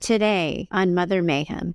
Today on Mother Mayhem.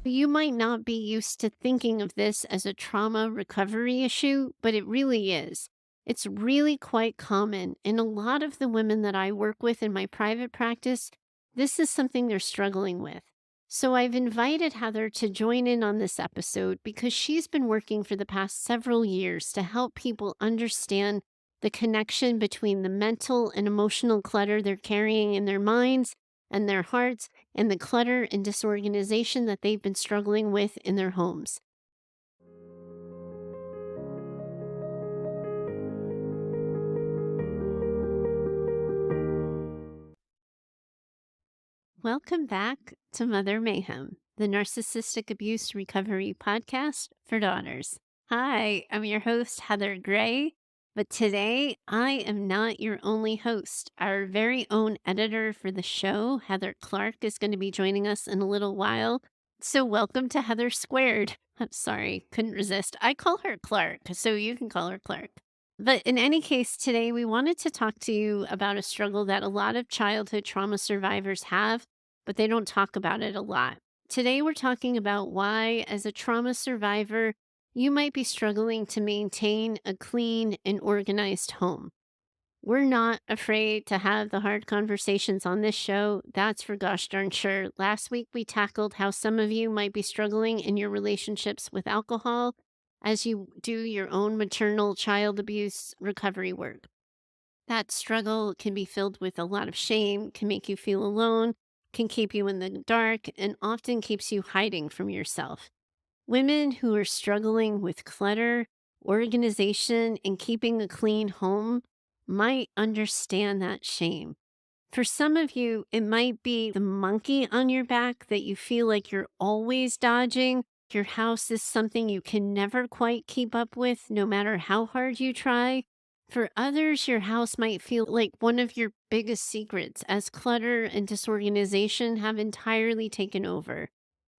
You might not be used to thinking of this as a trauma recovery issue, but it really is. It's really quite common. And a lot of the women that I work with in my private practice, this is something they're struggling with. So I've invited Heather to join in on this episode because she's been working for the past several years to help people understand the connection between the mental and emotional clutter they're carrying in their minds and their hearts and the clutter and disorganization that they've been struggling with in their homes. Welcome back to Mother Mayhem, the Narcissistic Abuse Recovery Podcast for Daughters. Hi, I'm your host, Heather Gray, but today I am not your only host. Our very own editor for the show, Heather Clark, is going to be joining us in a little while. So welcome to Heather Squared. I'm sorry, couldn't resist. I call her Clark, so you can call her Clark. But in any case, today we wanted to talk to you about a struggle that a lot of childhood trauma survivors have, but they don't talk about it a lot. Today, we're talking about why, as a trauma survivor, you might be struggling to maintain a clean and organized home. We're not afraid to have the hard conversations on this show. That's for gosh darn sure. Last week, we tackled how some of you might be struggling in your relationships with alcohol as you do your own maternal child abuse recovery work. That struggle can be filled with a lot of shame, can make you feel alone, can keep you in the dark, and often keeps you hiding from yourself. Women who are struggling with clutter, organization, and keeping a clean home might understand that shame. For some of you, it might be the monkey on your back that you feel like you're always dodging. Your house is something you can never quite keep up with, no matter how hard you try. For others, your house might feel like one of your biggest secrets as clutter and disorganization have entirely taken over.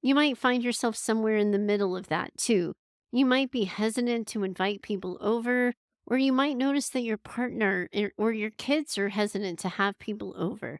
You might find yourself somewhere in the middle of that too. You might be hesitant to invite people over, or you might notice that your partner or your kids are hesitant to have people over.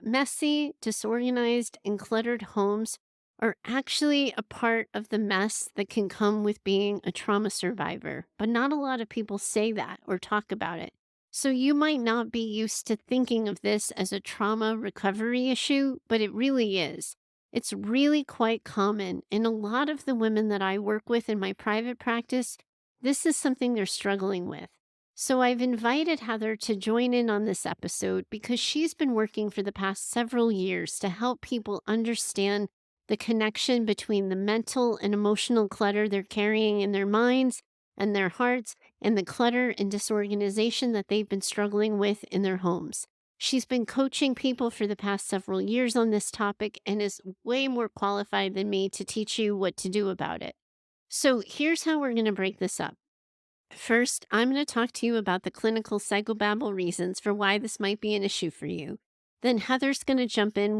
Messy, disorganized, and cluttered homes are actually a part of the mess that can come with being a trauma survivor, but not a lot of people say that or talk about it. So you might not be used to thinking of this as a trauma recovery issue, but it really is. It's really quite common. And a lot of the women that I work with in my private practice, this is something they're struggling with. So I've invited Heather to join in on this episode because she's been working for the past several years to help people understand the connection between the mental and emotional clutter they're carrying in their minds and their hearts and the clutter and disorganization that they've been struggling with in their homes. She's been coaching people for the past several years on this topic and is way more qualified than me to teach you what to do about it. So here's how we're going to break this up. First, I'm going to talk to you about the clinical psychobabble reasons for why this might be an issue for you. Then Heather's going to jump in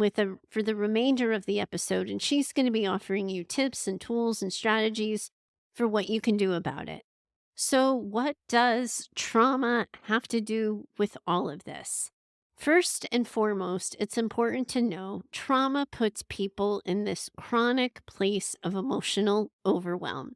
for the remainder of the episode, and she's going to be offering you tips and tools and strategies for what you can do about it. So, what does trauma have to do with all of this? First and foremost, it's important to know trauma puts people in this chronic place of emotional overwhelm.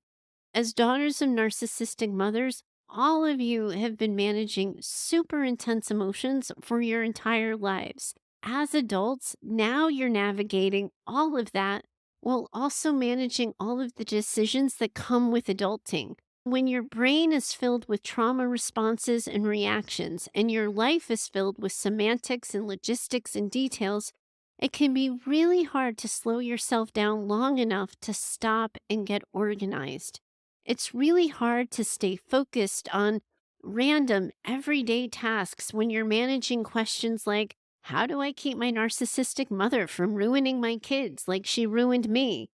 As daughters of narcissistic mothers, all of you have been managing super intense emotions for your entire lives. As adults, now you're navigating all of that while also managing all of the decisions that come with adulting. When your brain is filled with trauma responses and reactions, and your life is filled with semantics and logistics and details, it can be really hard to slow yourself down long enough to stop and get organized. It's really hard to stay focused on random, everyday tasks when you're managing questions like, how do I keep my narcissistic mother from ruining my kids like she ruined me?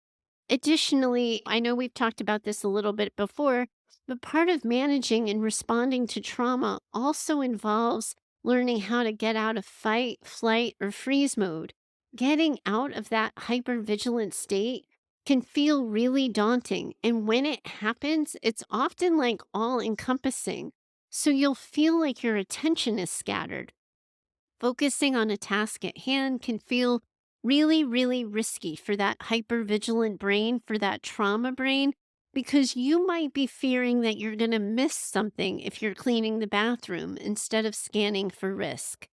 Additionally, I know we've talked about this a little bit before, but part of managing and responding to trauma also involves learning how to get out of fight, flight, or freeze mode. Getting out of that hypervigilant state can feel really daunting. And when it happens, it's often like all encompassing. So you'll feel like your attention is scattered. Focusing on a task at hand can feel really, really risky for that hypervigilant brain, for that trauma brain, because you might be fearing that you're going to miss something if you're cleaning the bathroom instead of scanning for risk.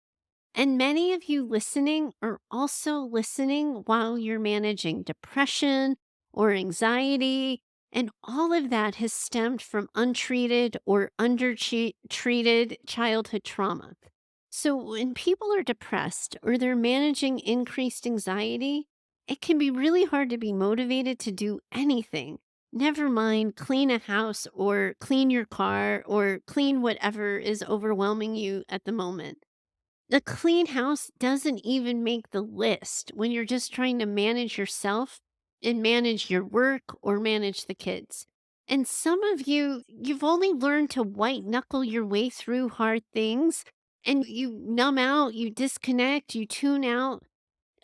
And many of you listening are also listening while you're managing depression or anxiety. And all of that has stemmed from untreated or undertreated childhood trauma. So when people are depressed or they're managing increased anxiety, it can be really hard to be motivated to do anything. Never mind clean a house or clean your car or clean whatever is overwhelming you at the moment. The clean house doesn't even make the list when you're just trying to manage yourself and manage your work or manage the kids. And some of you, you've only learned to white knuckle your way through hard things and you numb out, you disconnect, you tune out.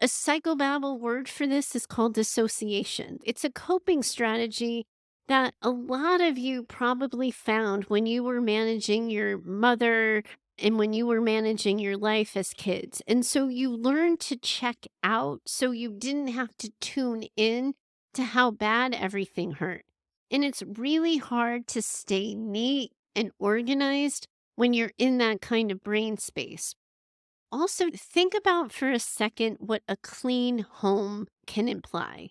A psychobabble word for this is called dissociation. It's a coping strategy that a lot of you probably found when you were managing your mother and when you were managing your life as kids. And so you learned to check out so you didn't have to tune in to how bad everything hurt. And it's really hard to stay neat and organized when you're in that kind of brain space. Also, think about for a second what a clean home can imply.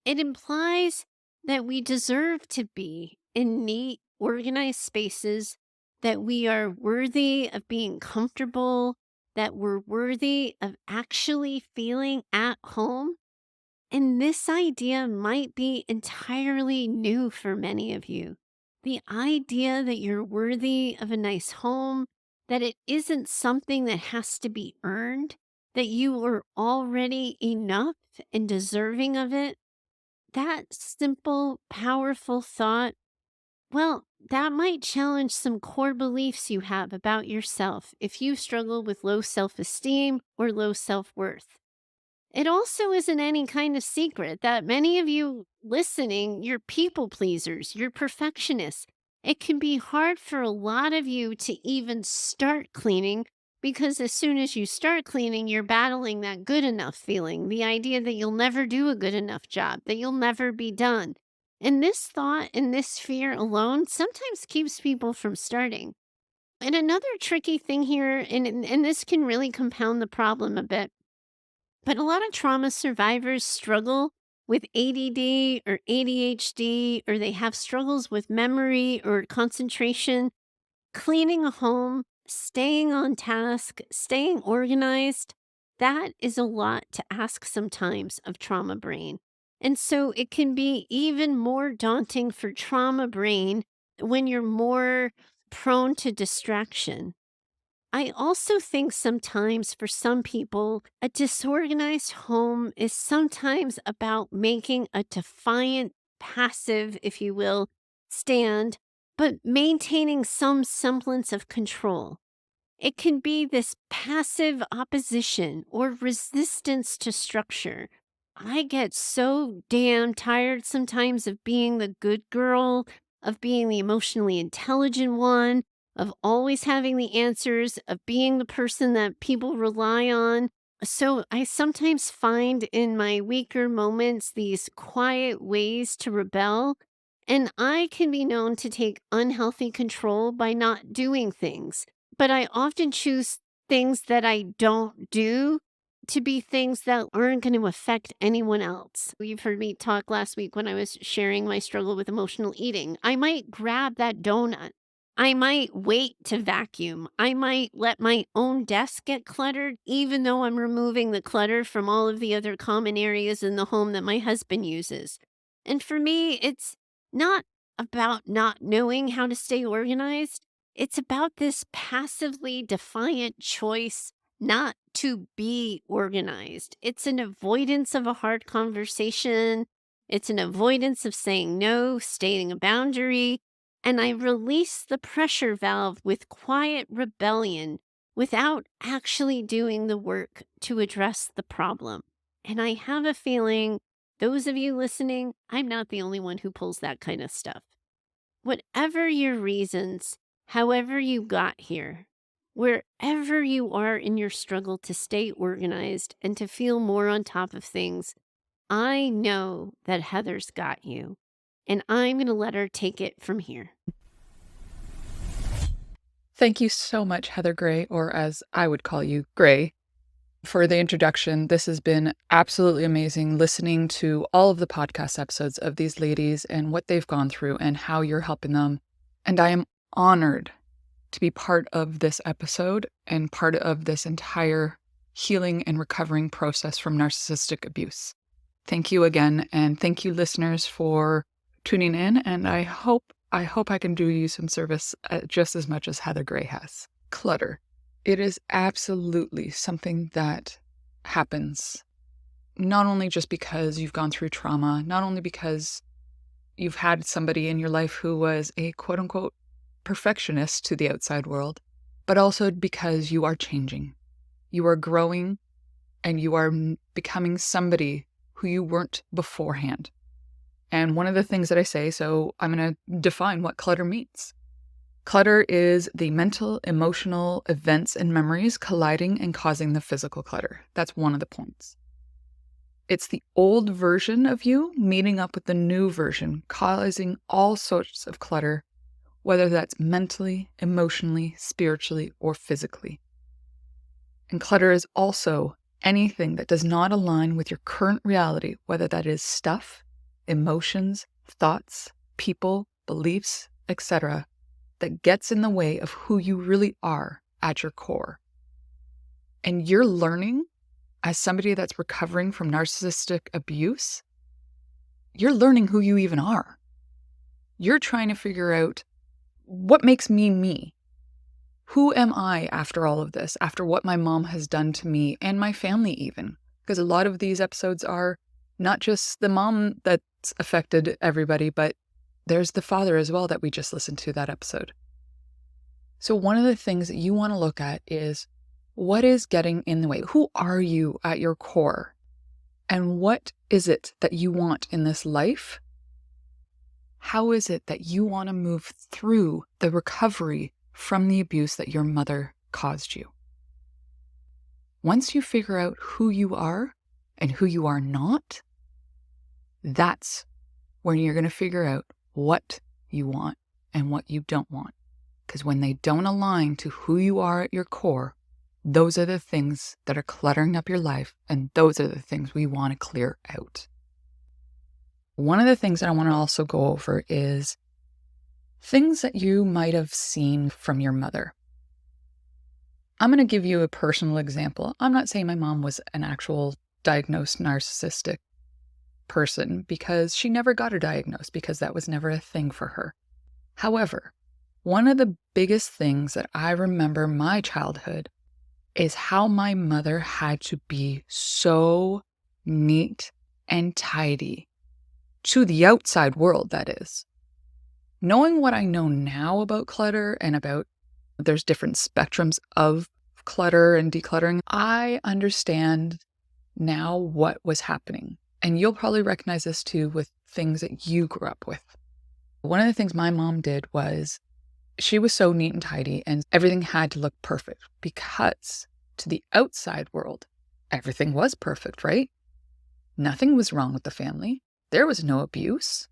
It implies that we deserve to be in neat, organized spaces, that we are worthy of being comfortable, that we're worthy of actually feeling at home. And this idea might be entirely new for many of you. The idea that you're worthy of a nice home, that it isn't something that has to be earned, that you are already enough and deserving of it. That simple, powerful thought, well, that might challenge some core beliefs you have about yourself if you struggle with low self esteem or low self worth. It also isn't any kind of secret that many of you listening, you're people pleasers, you're perfectionists. It can be hard for a lot of you to even start cleaning because as soon as you start cleaning, you're battling that good enough feeling, the idea that you'll never do a good enough job, that you'll never be done. And this thought and this fear alone sometimes keeps people from starting. And another tricky thing here, and this can really compound the problem a bit, but a lot of trauma survivors struggle with ADD or ADHD, or they have struggles with memory or concentration. Cleaning a home, staying on task, staying organized, that is a lot to ask sometimes of trauma brain. And so it can be even more daunting for trauma brain when you're more prone to distraction. I also think sometimes for some people, a disorganized home is sometimes about making a defiant, passive, if you will, stand, but maintaining some semblance of control. It can be this passive opposition or resistance to structure. I get so damn tired sometimes of being the good girl, of being the emotionally intelligent one, of always having the answers, of being the person that people rely on. So I sometimes find in my weaker moments these quiet ways to rebel. And I can be known to take unhealthy control by not doing things, but I often choose things that I don't do to be things that aren't going to affect anyone else. You've heard me talk last week when I was sharing my struggle with emotional eating. I might grab that donut. I might wait to vacuum. I might let my own desk get cluttered, even though I'm removing the clutter from all of the other common areas in the home that my husband uses. And for me, it's not about not knowing how to stay organized. It's about this passively defiant choice not to be organized. It's an avoidance of a hard conversation. It's an avoidance of saying no, stating a boundary. And I release the pressure valve with quiet rebellion without actually doing the work to address the problem. And I have a feeling those of you listening, I'm not the only one who pulls that kind of stuff. Whatever your reasons, however you got here, Wherever you are in your struggle to stay organized and to feel more on top of things, I know that Heather's got you, and I'm going to let her take it from here. Thank you so much, Heather Gray, or as I would call you, Gray, for the introduction. This has been absolutely amazing listening to all of the podcast episodes of these ladies and what they've gone through and how you're helping them. And I am honored to be part of this episode and part of this entire healing and recovering process from narcissistic abuse. Thank you again. And thank you, listeners, for tuning in. And I hope I can do you some service just as much as Heather Gray has. Clutter. It is absolutely something that happens, not only just because you've gone through trauma, not only because you've had somebody in your life who was a quote unquote perfectionist to the outside world, but also because you are changing. You are growing and you are becoming somebody who you weren't beforehand. And one of the things that I say, so I'm going to define what clutter means. Clutter is the mental, emotional events and memories colliding and causing the physical clutter. That's one of the points. It's the old version of you meeting up with the new version, causing all sorts of clutter, whether that's mentally, emotionally, spiritually, or physically. And clutter is also anything that does not align with your current reality, whether that is stuff, emotions, thoughts, people, beliefs, etc., that gets in the way of who you really are at your core. And you're learning, as somebody that's recovering from narcissistic abuse, you're learning who you even are. You're trying to figure out what makes me me. Who am I after all of this, after what my mom has done to me and my family even? Because a lot of these episodes are not just the mom that's affected everybody, but there's the father as well that we just listened to that episode. So one of the things that you want to look at is what is getting in the way? Who are you at your core? And what is it that you want in this life? How is it that you want to move through the recovery from the abuse that your mother caused you? Once you figure out who you are and who you are not, that's when you're going to figure out what you want and what you don't want. Because when they don't align to who you are at your core, those are the things that are cluttering up your life, and those are the things we want to clear out. One of the things that I want to also go over is things that you might have seen from your mother. I'm going to give you a personal example. I'm not saying my mom was an actual diagnosed narcissistic person because she never got her diagnosed because that was never a thing for her. However, one of the biggest things that I remember my childhood is how my mother had to be so neat and tidy to the outside world, that is. Knowing what I know now about clutter and about there's different spectrums of clutter and decluttering, I understand now what was happening. And you'll probably recognize this too with things that you grew up with. One of the things my mom did was she was so neat and tidy and everything had to look perfect because to the outside world, everything was perfect, right? Nothing was wrong with the family. There was no abuse.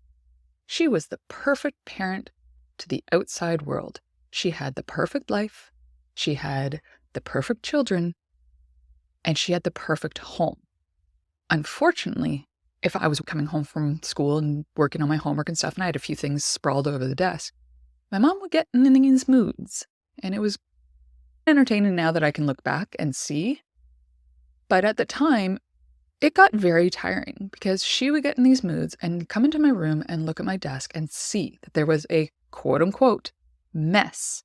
She was the perfect parent to the outside world. She had the perfect life. She had the perfect children. And she had the perfect home. Unfortunately, if I was coming home from school and working on my homework and stuff, and I had a few things sprawled over the desk, my mom would get in these moods. And it was entertaining now that I can look back and see. But at the time, it got very tiring because she would get in these moods and come into my room and look at my desk and see that there was a quote unquote mess.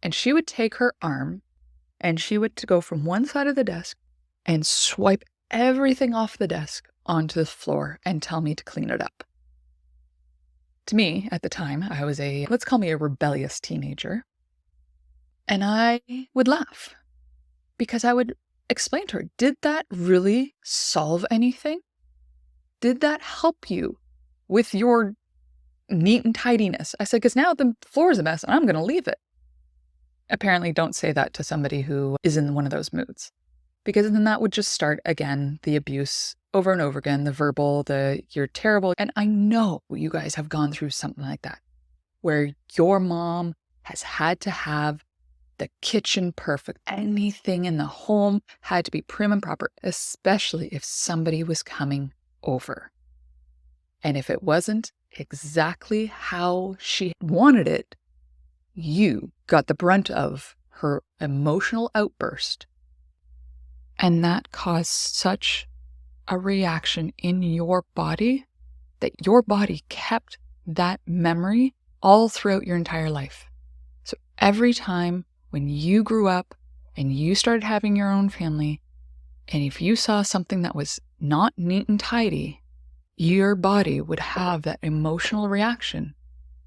And she would take her arm and she would go from one side of the desk and swipe everything off the desk onto the floor and tell me to clean it up. To me, at the time, I was let's call me a rebellious teenager. And I would laugh because I would explain to her, did that really solve anything? Did that help you with your neat and tidiness? I said, because now the floor is a mess and I'm going to leave it. Apparently, don't say that to somebody who is in one of those moods, because then that would just start again the abuse over and over again, the verbal, the you're terrible. And I know you guys have gone through something like that, where your mom has had to have the kitchen perfect. Anything in the home had to be prim and proper, especially if somebody was coming over. And if it wasn't exactly how she wanted it, you got the brunt of her emotional outburst. And that caused such a reaction in your body that your body kept that memory all throughout your entire life. So every time when you grew up and you started having your own family, and if you saw something that was not neat and tidy, your body would have that emotional reaction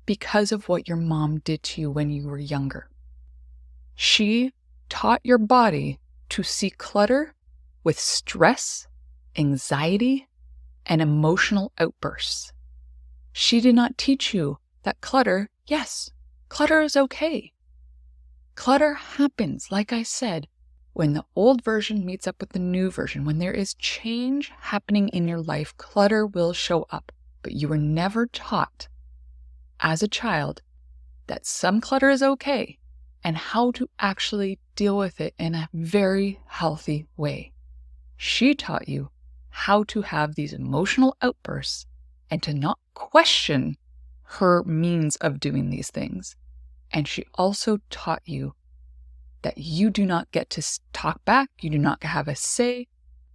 because of what your mom did to you when you were younger. She taught your body to see clutter with stress, anxiety, and emotional outbursts. She did not teach you that clutter, yes, clutter is okay. Clutter happens, like I said, when the old version meets up with the new version. When there is change happening in your life, clutter will show up. But you were never taught as a child that some clutter is okay and how to actually deal with it in a very healthy way. She taught you how to have these emotional outbursts and to not question her means of doing these things. And she also taught you that you do not get to talk back, you do not have a say,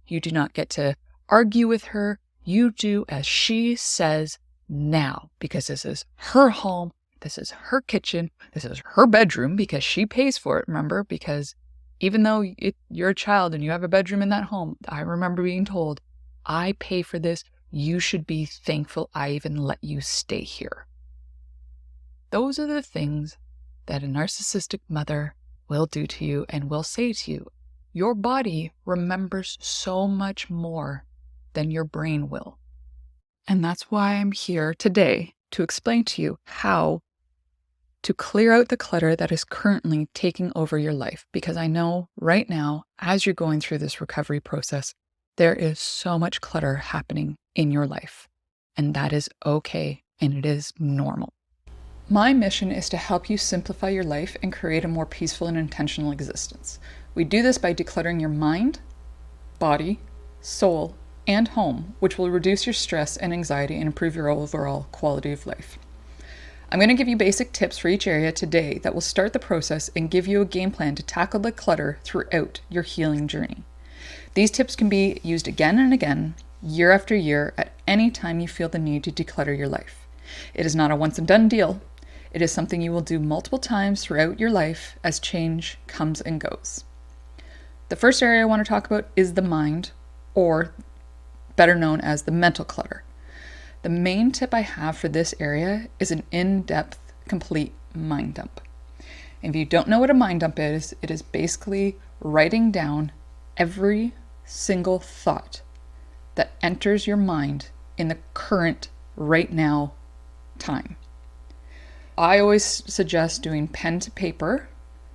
you do not get to argue with her. You do as she says now, because this is her home, this is her kitchen, this is her bedroom, because she pays for it, remember? Because even though you're a child and you have a bedroom in that home, I remember being told, I pay for this, you should be thankful I even let you stay here. Those are the things that a narcissistic mother will do to you and will say to you. Your body remembers so much more than your brain will. And that's why I'm here today to explain to you how to clear out the clutter that is currently taking over your life. Because I know right now, as you're going through this recovery process, there is so much clutter happening in your life. And that is okay, and it is normal. My mission is to help you simplify your life and create a more peaceful and intentional existence. We do this by decluttering your mind, body, soul, and home, which will reduce your stress and anxiety and improve your overall quality of life. I'm going to give you basic tips for each area today that will start the process and give you a game plan to tackle the clutter throughout your healing journey. These tips can be used again and again, year after year, at any time you feel the need to declutter your life. It is not a once and done deal. It is something you will do multiple times throughout your life as change comes and goes. The first area I want to talk about is the mind, or better known as the mental clutter. The main tip I have for this area is an in-depth, complete mind dump. If you don't know what a mind dump is, it is basically writing down every single thought that enters your mind in the current, right now time. I always suggest doing pen to paper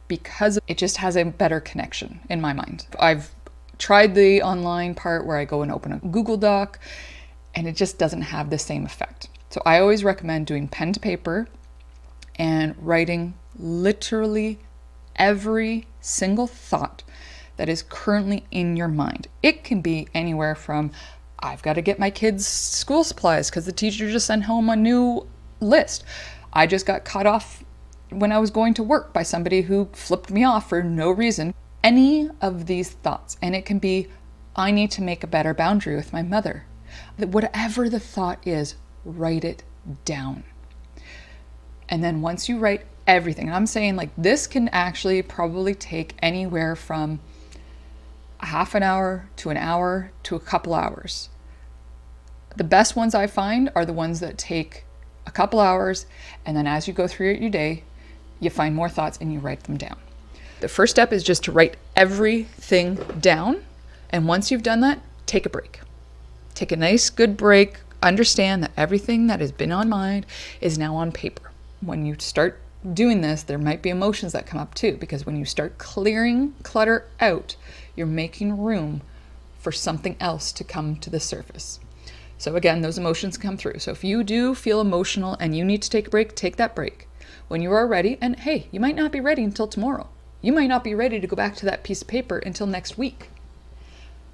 because it just has a better connection in my mind. I've tried the online part where I go and open a Google Doc, and it just doesn't have the same effect. So I always recommend doing pen to paper and writing literally every single thought that is currently in your mind. It can be anywhere from, I've got to get my kids' school supplies because the teacher just sent home a new list. I just got cut off when I was going to work by somebody who flipped me off for no reason. Any of these thoughts, and it can be, I need to make a better boundary with my mother. Whatever the thought is, write it down. And then once you write everything, and I'm saying like this can actually probably take anywhere from a half an hour to a couple hours. The best ones I find are the ones that take a couple hours, and then as you go through your day, you find more thoughts and you write them down. The first step is just to write everything down, and once you've done that, take a break. Take a nice, good break. Understand that everything that has been on mind is now on paper. When you start doing this, there might be emotions that come up too, because when you start clearing clutter out, you're making room for something else to come to the surface. So again, those emotions come through. So if you do feel emotional and you need to take a break, take that break. When you are ready, and hey, you might not be ready until tomorrow. You might not be ready to go back to that piece of paper until next week.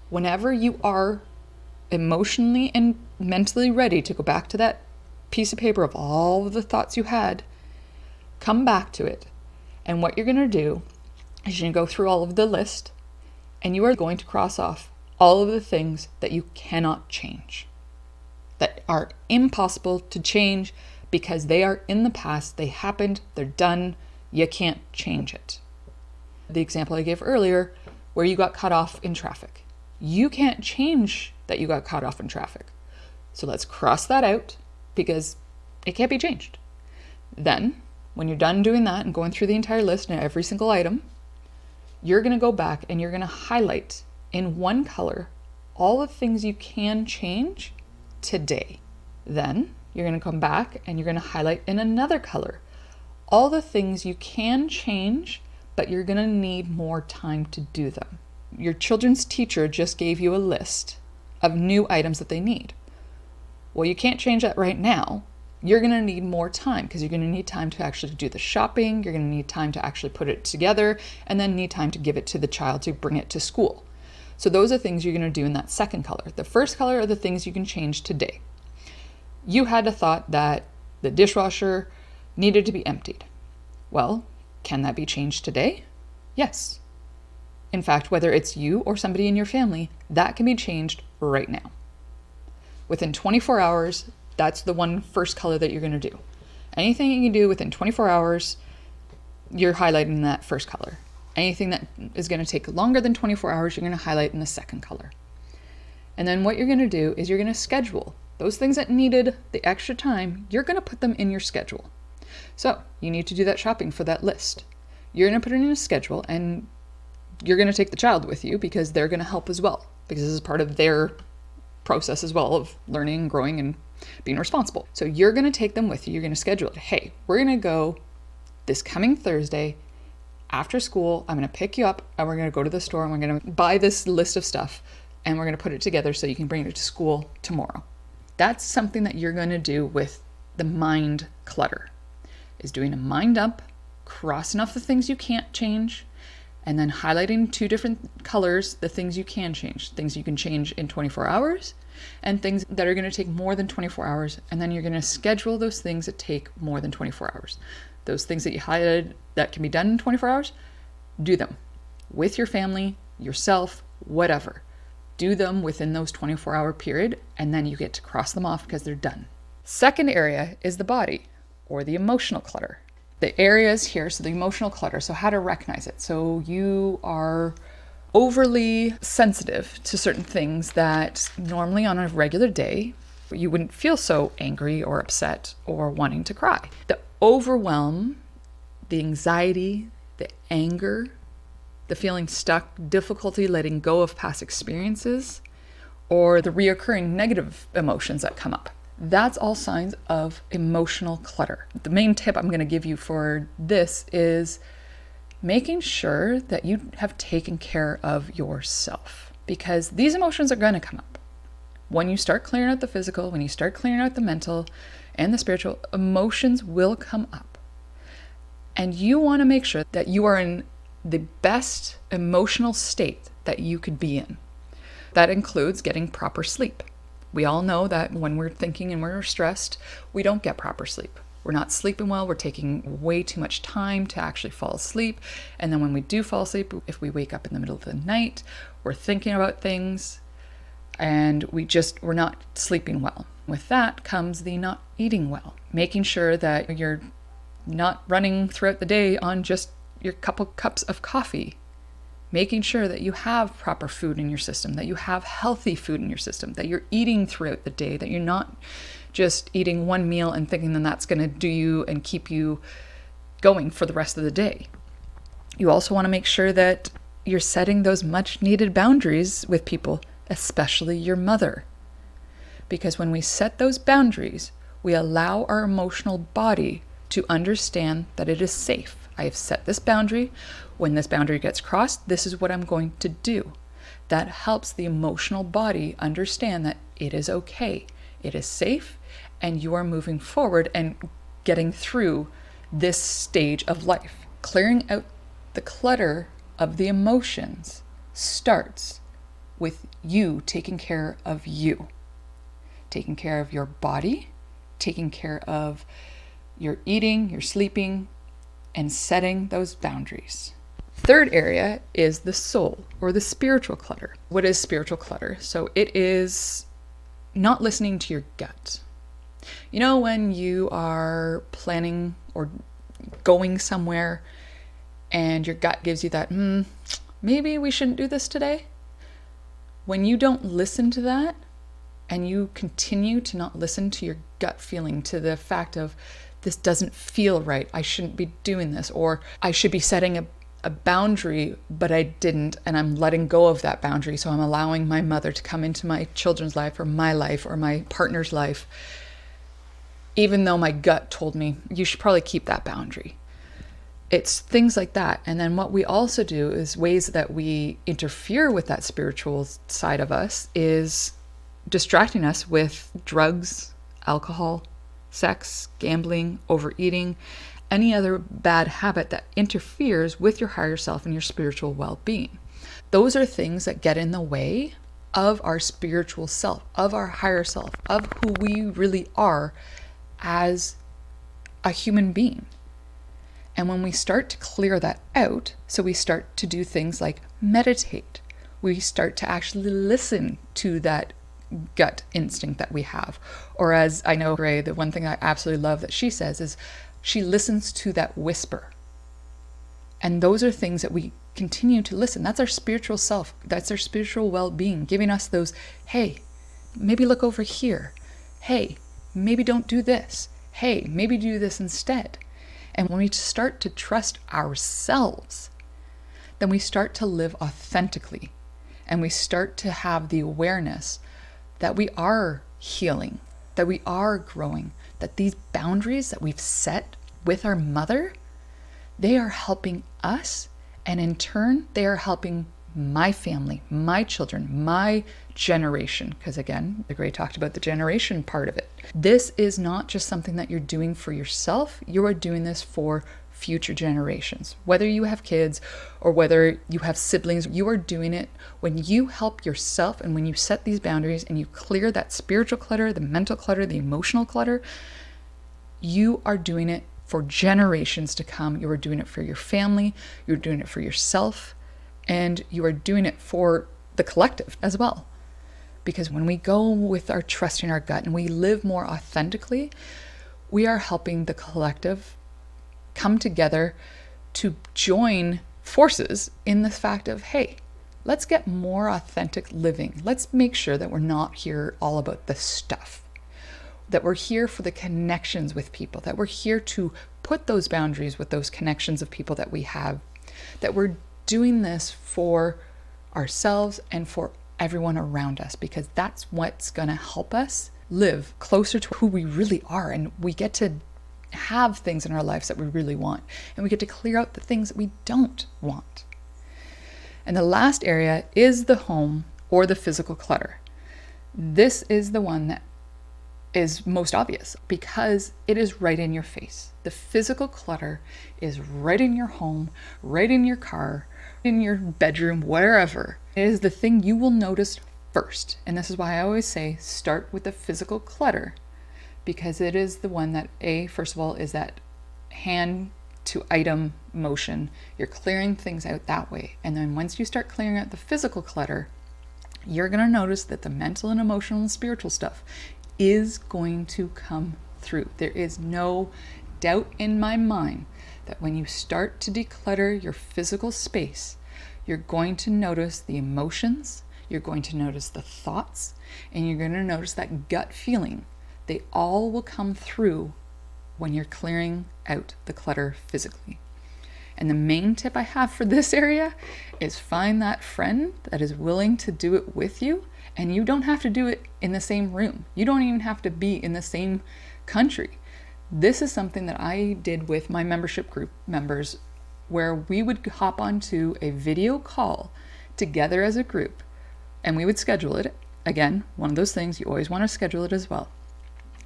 Whenever you are emotionally and mentally ready to go back to that piece of paper of all of the thoughts you had, come back to it. And what you're going to do is you're going to go through all of the list, and you are going to cross off all of the things that you cannot change, that are impossible to change because they are in the past, they happened, they're done, you can't change it. The example I gave earlier, where you got cut off in traffic. You can't change that you got cut off in traffic. So let's cross that out because it can't be changed. Then, when you're done doing that and going through the entire list and every single item, you're going to go back and you're going to highlight in one color all the things you can change today. Then you're going to come back and you're going to highlight in another color all the things you can change, but you're going to need more time to do them. Your children's teacher just gave you a list of new items that they need. Well, you can't change that right now. You're going to need more time because you're going to need time to actually do the shopping. You're going to need time to actually put it together and then need time to give it to the child to bring it to school. So those are things you're going to do in that second color. The first color are the things you can change today. You had a thought that the dishwasher needed to be emptied. Well, can that be changed today? Yes. In fact, whether it's you or somebody in your family, that can be changed right now. Within 24 hours, that's the one first color that you're going to do. Anything you can do within 24 hours, you're highlighting that first color. Anything that is going to take longer than 24 hours, you're going to highlight in the second color. And then what you're going to do is you're going to schedule those things that needed the extra time. You're going to put them in your schedule. So you need to do that shopping for that list. You're going to put it in a schedule, and you're going to take the child with you because they're going to help as well, because this is part of their process as well of learning, growing, and being responsible. So you're going to take them with you. You're going to schedule it. Hey, we're going to go this coming Thursday after school. I'm going to pick you up and we're going to go to the store and we're going to buy this list of stuff and we're going to put it together so you can bring it to school tomorrow. That's something that you're going to do with the mind clutter, is doing a mind dump, crossing off the things you can't change, and then highlighting two different colors, the things you can change, things you can change in 24 hours and things that are going to take more than 24 hours. And then you're going to schedule those things that take more than 24 hours. Those things that you highlighted that can be done in 24 hours, do them with your family, yourself, whatever. Do them within those 24-hour period, and then you get to cross them off because they're done. Second area is the body or the emotional clutter. The areas here, so the emotional clutter, so how to recognize it. So you are overly sensitive to certain things that normally on a regular day, you wouldn't feel so angry or upset or wanting to cry. The overwhelm, the anxiety, the anger, the feeling stuck, difficulty letting go of past experiences, or the reoccurring negative emotions that come up. That's all signs of emotional clutter. The main tip I'm going to give you for this is making sure that you have taken care of yourself, because these emotions are going to come up. When you start clearing out the physical, when you start clearing out the mental and the spiritual, emotions will come up. And you want to make sure that you are in the best emotional state that you could be in. That includes getting proper sleep. We all know that when we're thinking and we're stressed, we don't get proper sleep. We're not sleeping well. We're taking way too much time to actually fall asleep. And then when we do fall asleep, if we wake up in the middle of the night, we're thinking about things and we're not sleeping well. With that comes the not eating well, making sure that you're not running throughout the day on just your couple cups of coffee, making sure that you have proper food in your system, that you have healthy food in your system, that you're eating throughout the day, that you're not just eating one meal and thinking that that's going to do you and keep you going for the rest of the day. You also want to make sure that you're setting those much needed boundaries with people, especially your mother. Because when we set those boundaries, we allow our emotional body to understand that it is safe. I have set this boundary. When this boundary gets crossed, this is what I'm going to do. That helps the emotional body understand that it is okay, it is safe, and you are moving forward and getting through this stage of life. Clearing out the clutter of the emotions starts with you taking care of you, taking care of your body, taking care of your eating, your sleeping, and setting those boundaries. Third area is the soul or the spiritual clutter. What is spiritual clutter? So it is not listening to your gut. You know, when you are planning or going somewhere and your gut gives you that, maybe we shouldn't do this today. When you don't listen to that and you continue to not listen to your gut feeling, to the fact of this doesn't feel right, I shouldn't be doing this, or I should be setting a boundary, but I didn't, and I'm letting go of that boundary. So I'm allowing my mother to come into my children's life or my partner's life, even though my gut told me you should probably keep that boundary. It's things like that. And then what we also do is ways that we interfere with that spiritual side of us is distracting us with drugs, alcohol, sex, gambling, overeating, any other bad habit that interferes with your higher self and your spiritual well-being. Those are things that get in the way of our spiritual self, of our higher self, of who we really are as a human being. And when we start to clear that out, so we start to do things like meditate, we start to actually listen to that gut instinct that we have. Or as I know Ray, the one thing I absolutely love that she says is she listens to that whisper. And those are things that we continue to listen. That's our spiritual self. That's our spiritual well-being, giving us those, hey, maybe look over here. Hey, maybe don't do this. Hey, maybe do this instead. And when we start to trust ourselves, then we start to live authentically. And we start to have the awareness that we are healing, that we are growing, that these boundaries that we've set with our mother, they are helping us. And in turn, they are helping my family, my children, my generation. Because again, the Gray talked about the generation part of it. This is not just something that you're doing for yourself. You are doing this for future generations. Whether you have kids or whether you have siblings, you are doing it when you help yourself and when you set these boundaries and you clear that spiritual clutter, the mental clutter, the emotional clutter. You are doing it for generations to come. You are doing it for your family. You're doing it for yourself. And you are doing it for the collective as well. Because when we go with our trust in our gut and we live more authentically, we are helping the collective come together to join forces in the fact of, hey, let's get more authentic living. Let's make sure that we're not here all about the stuff, that we're here for the connections with people, that we're here to put those boundaries with those connections of people that we have, that we're doing this for ourselves and for everyone around us, because that's what's going to help us live closer to who we really are. And we get to have things in our lives that we really want, and we get to clear out the things that we don't want. And the last area is the home or the physical clutter. This is the one that is most obvious because it is right in your face. The physical clutter is right in your home, right in your car, in your bedroom, wherever. It is the thing you will notice first. And this is why I always say start with the physical clutter, because it is the one that, first of all, is that hand to item motion. You're clearing things out that way. And then once you start clearing out the physical clutter, you're going to notice that the mental and emotional and spiritual stuff is going to come through. There is no doubt in my mind that when you start to declutter your physical space, you're going to notice the emotions, you're going to notice the thoughts, and you're going to notice that gut feeling. They all will come through when you're clearing out the clutter physically. And the main tip I have for this area is find that friend that is willing to do it with you. And you don't have to do it in the same room. You don't even have to be in the same country. This is something that I did with my membership group members, where we would hop onto a video call together as a group, and we would schedule it. Again, one of those things, you always want to schedule it as well.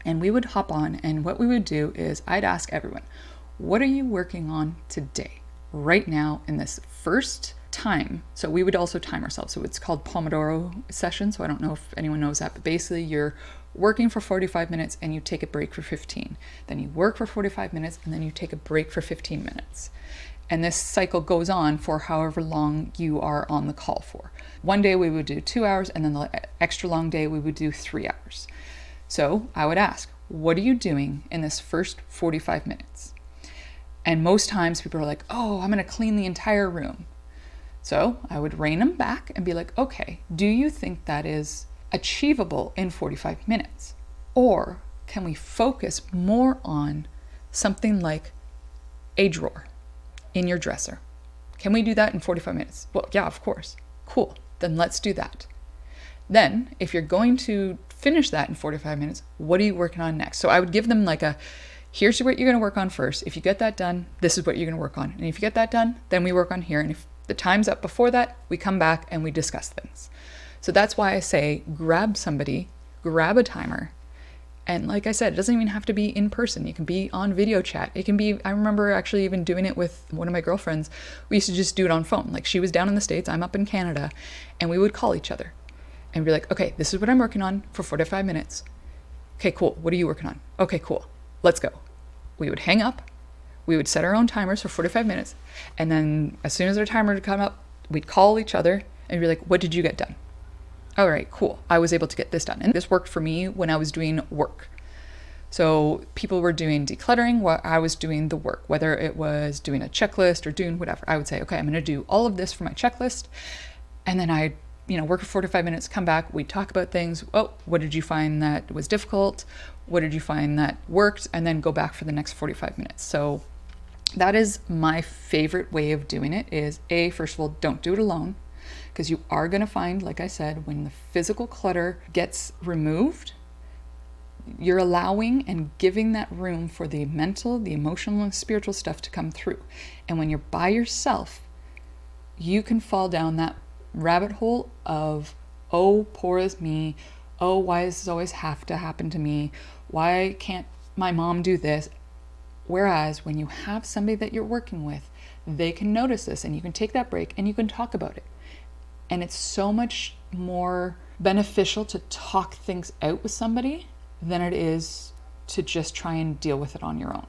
And we would hop on, and what we would do is I'd ask everyone, what are you working on today, right now, in this first time? So we would also time ourselves. So it's called Pomodoro session. So I don't know if anyone knows that, but basically you're working for 45 minutes and you take a break for 15. Then you work for 45 minutes and then you take a break for 15 minutes. And this cycle goes on for however long you are on the call for. One day we would do 2 hours, and then the extra long day we would do 3 hours. So I would ask, what are you doing in this first 45 minutes? And most times people are like, oh, I'm going to clean the entire room. So I would rein them back and be like, okay, do you think that is achievable in 45 minutes? Or can we focus more on something like a drawer in your dresser? Can we do that in 45 minutes? Well, yeah, of course. Cool. Then let's do that. Then if you're going to finish that in 45 minutes, what are you working on next? So I would give them like here's what you're going to work on first. If you get that done, this is what you're going to work on. And if you get that done, then we work on here. And if the time's up before that, we come back and we discuss things. So that's why I say grab somebody, grab a timer. And like I said, it doesn't even have to be in person. It can be on video chat. It can be, I remember actually even doing it with one of my girlfriends. We used to just do it on phone. Like she was down in the States, I'm up in Canada, and we would call each other and be like, okay, this is what I'm working on for 45 minutes. Okay, cool. What are you working on? Okay, cool. Let's go. We would hang up. We would set our own timers for 45 minutes. And then as soon as our timer would come up, we'd call each other and be like, what did you get done? All right, cool. I was able to get this done. And this worked for me when I was doing work. So people were doing decluttering while I was doing the work, whether it was doing a checklist or doing whatever. I would say, okay, I'm going to do all of this for my checklist. And then I work for 45 minutes, come back, we talk about things. Oh, what did you find that was difficult? What did you find that worked? And then go back for the next 45 minutes. So that is my favorite way of doing it is first of all, don't do it alone. Because you are going to find, like I said, when the physical clutter gets removed, you're allowing and giving that room for the mental, the emotional, and spiritual stuff to come through. And when you're by yourself, you can fall down that rabbit hole of, oh, poor is me. Oh, why does this always have to happen to me? Why can't my mom do this? Whereas when you have somebody that you're working with, they can notice this and you can take that break and you can talk about it. And it's so much more beneficial to talk things out with somebody than it is to just try and deal with it on your own.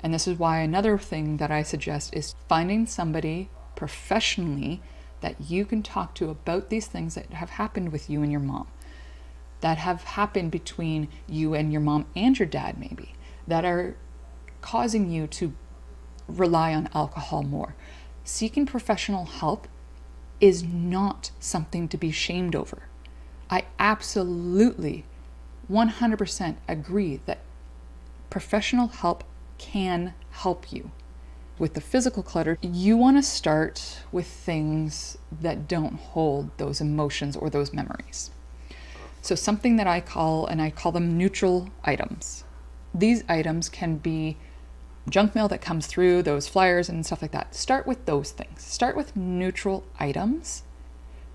And this is why another thing that I suggest is finding somebody professionally that you can talk to about these things that have happened with you and your mom, that have happened between you and your mom and your dad maybe, that are causing you to rely on alcohol more. Seeking professional help is not something to be shamed over. I absolutely 100% agree that professional help can help you. With the physical clutter, you want to start with things that don't hold those emotions or those memories. So something that I call them neutral items. These items can be junk mail that comes through, those flyers and stuff like that. Start with those things. Start with neutral items,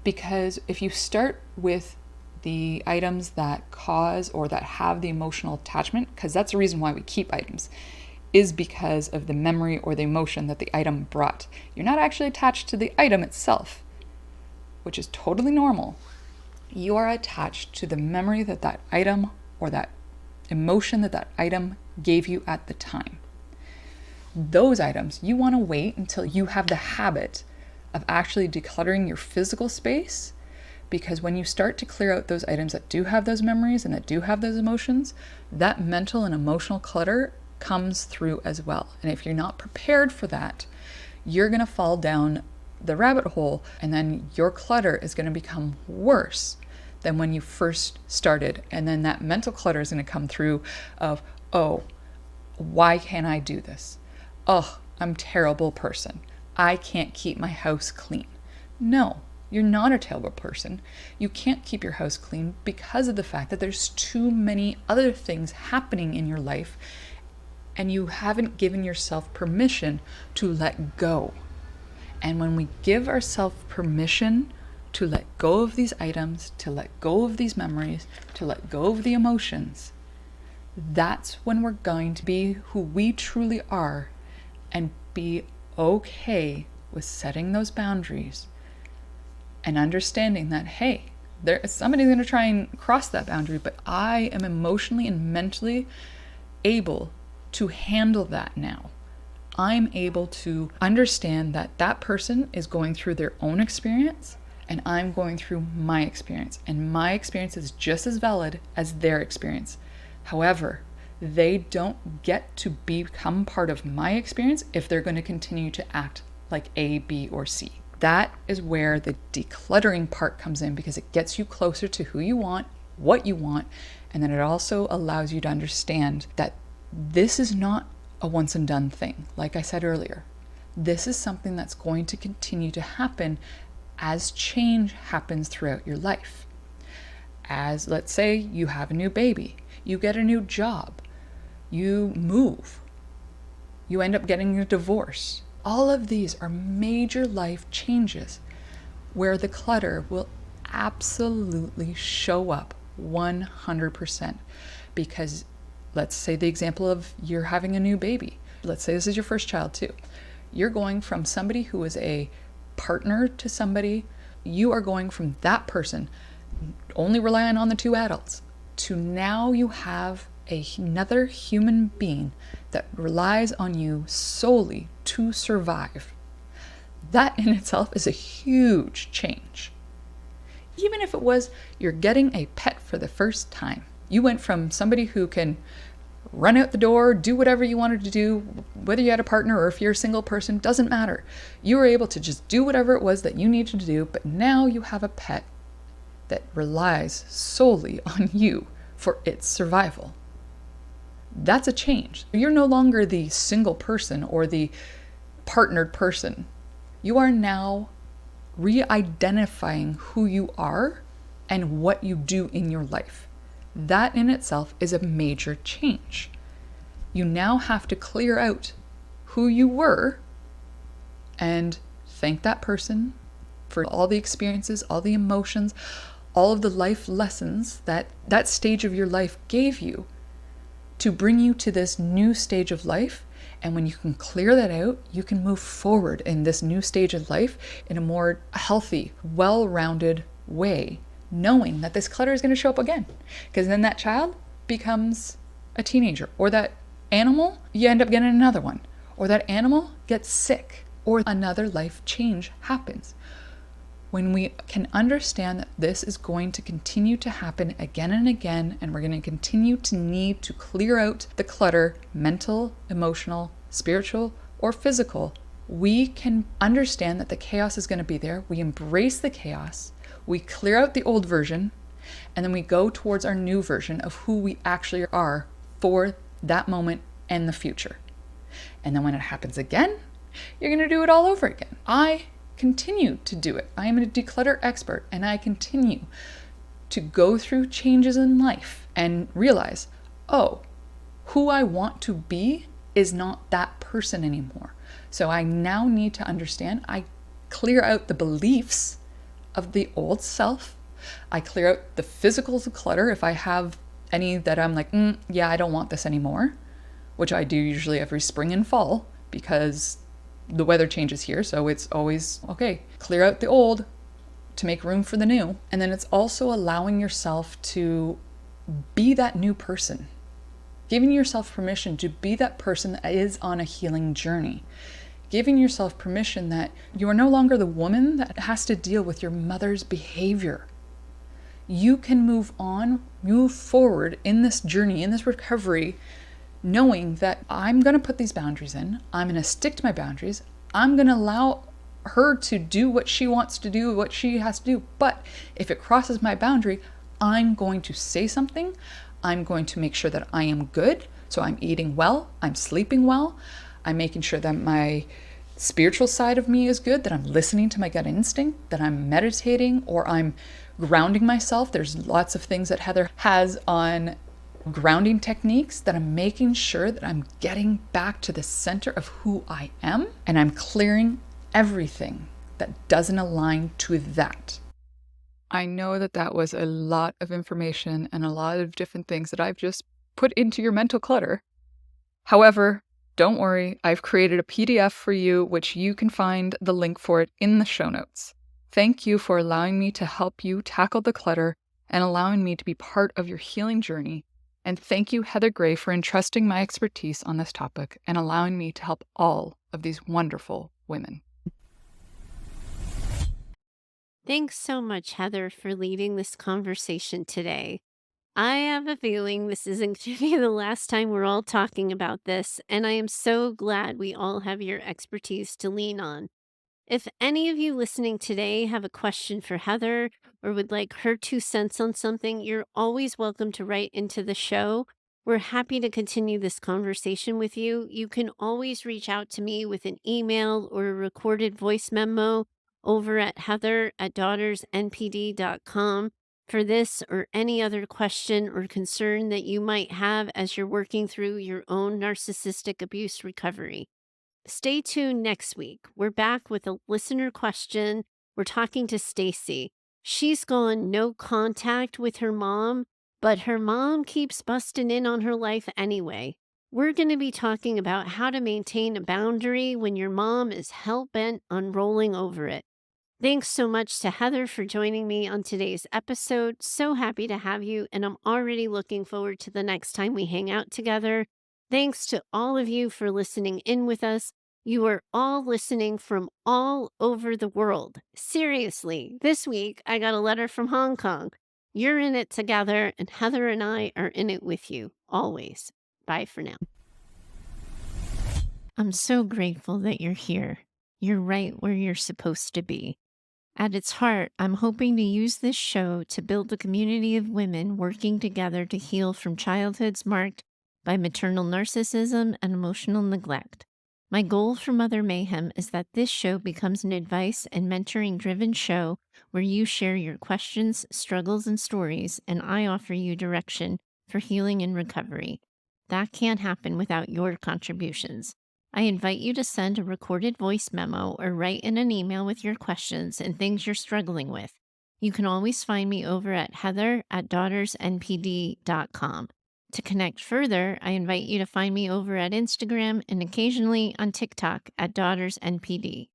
because if you start with the items that cause or that have the emotional attachment, because that's the reason why we keep items, is because of the memory or the emotion that the item brought. You're not actually attached to the item itself, which is totally normal. You are attached to the memory that that item or that emotion that that item gave you at the time. Those items, you want to wait until you have the habit of actually decluttering your physical space, because when you start to clear out those items that do have those memories and that do have those emotions, that mental and emotional clutter comes through as well. And if you're not prepared for that, you're going to fall down the rabbit hole, and then your clutter is going to become worse than when you first started. And then that mental clutter is going to come through of, oh, why can't I do this? Oh, I'm a terrible person. I can't keep my house clean. No, you're not a terrible person. You can't keep your house clean because of the fact that there's too many other things happening in your life and you haven't given yourself permission to let go. And when we give ourselves permission to let go of these items, to let go of these memories, to let go of the emotions, that's when we're going to be who we truly are and be okay with setting those boundaries and understanding that, hey, somebody's going to try and cross that boundary, but I am emotionally and mentally able to handle that now. I'm able to understand that that person is going through their own experience and I'm going through my experience. And my experience is just as valid as their experience. However, they don't get to become part of my experience if they're going to continue to act like A, B, or C. That is where the decluttering part comes in, because it gets you closer to who you want, what you want, and then it also allows you to understand that this is not a once and done thing. Like I said earlier, this is something that's going to continue to happen as change happens throughout your life. As, let's say, you have a new baby, you get a new job, you move, you end up getting a divorce. All of these are major life changes where the clutter will absolutely show up 100%. Because let's say the example of you're having a new baby. Let's say this is your first child too. You're going from somebody who is a partner to somebody, you are going from that person only relying on the two adults to now you have another human being that relies on you solely to survive. That in itself is a huge change. Even if it was you're getting a pet for the first time, you went from somebody who can run out the door, do whatever you wanted to do, whether you had a partner or if you're a single person, doesn't matter. You were able to just do whatever it was that you needed to do, but now you have a pet that relies solely on you for its survival. That's a change. You're no longer the single person or the partnered person. You are now re-identifying who you are and what you do in your life. That in itself is a major change. You now have to clear out who you were and thank that person for all the experiences, all the emotions, all of the life lessons that that stage of your life gave you to bring you to this new stage of life. And when you can clear that out, you can move forward in this new stage of life in a more healthy, well-rounded way, knowing that this clutter is going to show up again. Because then that child becomes a teenager, or that animal, you end up getting another one, or that animal gets sick, or another life change happens. When we can understand that this is going to continue to happen again and again, and we're going to continue to need to clear out the clutter, mental, emotional, spiritual, or physical, we can understand that the chaos is going to be there. We embrace the chaos, we clear out the old version, and then we go towards our new version of who we actually are for that moment and the future. And then when it happens again, you're going to do it all over again. I continue to do it. I am a declutter expert, and I continue to go through changes in life and realize, oh, who I want to be is not that person anymore. So I now need to understand, I clear out the beliefs of the old self. I clear out the physical clutter if I have any that I'm like, yeah, I don't want this anymore, which I do usually every spring and fall because the weather changes here, so it's always, okay, clear out the old to make room for the new. And then it's also allowing yourself to be that new person, giving yourself permission to be that person that is on a healing journey, giving yourself permission that you are no longer the woman that has to deal with your mother's behavior. You can move on, move forward in this journey, in this recovery, knowing that I'm going to put these boundaries in, I'm going to stick to my boundaries, I'm going to allow her to do what she wants to do, what she has to do. But if it crosses my boundary, I'm going to say something. I'm going to make sure that I am good. So I'm eating well, I'm sleeping well, I'm making sure that my spiritual side of me is good, that I'm listening to my gut instinct, that I'm meditating, or I'm grounding myself. There's lots of things that Heather has on grounding techniques that I'm making sure that I'm getting back to the center of who I am and I'm clearing everything that doesn't align to that. I know that that was a lot of information and a lot of different things that I've just put into your mental clutter. However, don't worry, I've created a PDF for you, which you can find the link for it in the show notes. Thank you for allowing me to help you tackle the clutter and allowing me to be part of your healing journey. And thank you, Heather Gray, for entrusting my expertise on this topic and allowing me to help all of these wonderful women. Thanks so much, Heather, for leading this conversation today. I have a feeling this isn't going to be the last time we're all talking about this, and I am so glad we all have your expertise to lean on. If any of you listening today have a question for Heather or would like her 2 cents on something, you're always welcome to write into the show. We're happy to continue this conversation with you. You can always reach out to me with an email or a recorded voice memo over at heather@daughtersnpd.com for this or any other question or concern that you might have as you're working through your own narcissistic abuse recovery. Stay tuned next week. We're back with a listener question. We're talking to Stacy. She's gone no contact with her mom, but her mom keeps busting in on her life anyway. We're going to be talking about how to maintain a boundary when your mom is hell bent on rolling over it. Thanks so much to Heather for joining me on today's episode. So happy to have you, and I'm already looking forward to the next time we hang out together. Thanks to all of you for listening in with us. You are all listening from all over the world. Seriously, this week I got a letter from Hong Kong. You're in it together, and Heather and I are in it with you, always. Bye for now. I'm so grateful that you're here. You're right where you're supposed to be. At its heart, I'm hoping to use this show to build a community of women working together to heal from childhoods marked by maternal narcissism and emotional neglect. My goal for Mother Mayhem is that this show becomes an advice and mentoring driven show where you share your questions, struggles, and stories, and I offer you direction for healing and recovery. That can't happen without your contributions. I invite you to send a recorded voice memo or write in an email with your questions and things you're struggling with. You can always find me over at heather@daughtersnpd.com. To connect further, I invite you to find me over at Instagram and occasionally on TikTok at DaughtersNPD.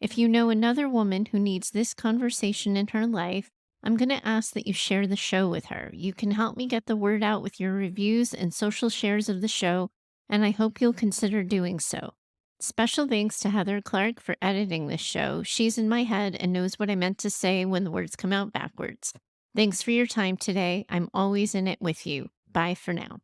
If you know another woman who needs this conversation in her life, I'm going to ask that you share the show with her. You can help me get the word out with your reviews and social shares of the show, and I hope you'll consider doing so. Special thanks to Heather Clark for editing this show. She's in my head and knows what I meant to say when the words come out backwards. Thanks for your time today. I'm always in it with you. Bye for now.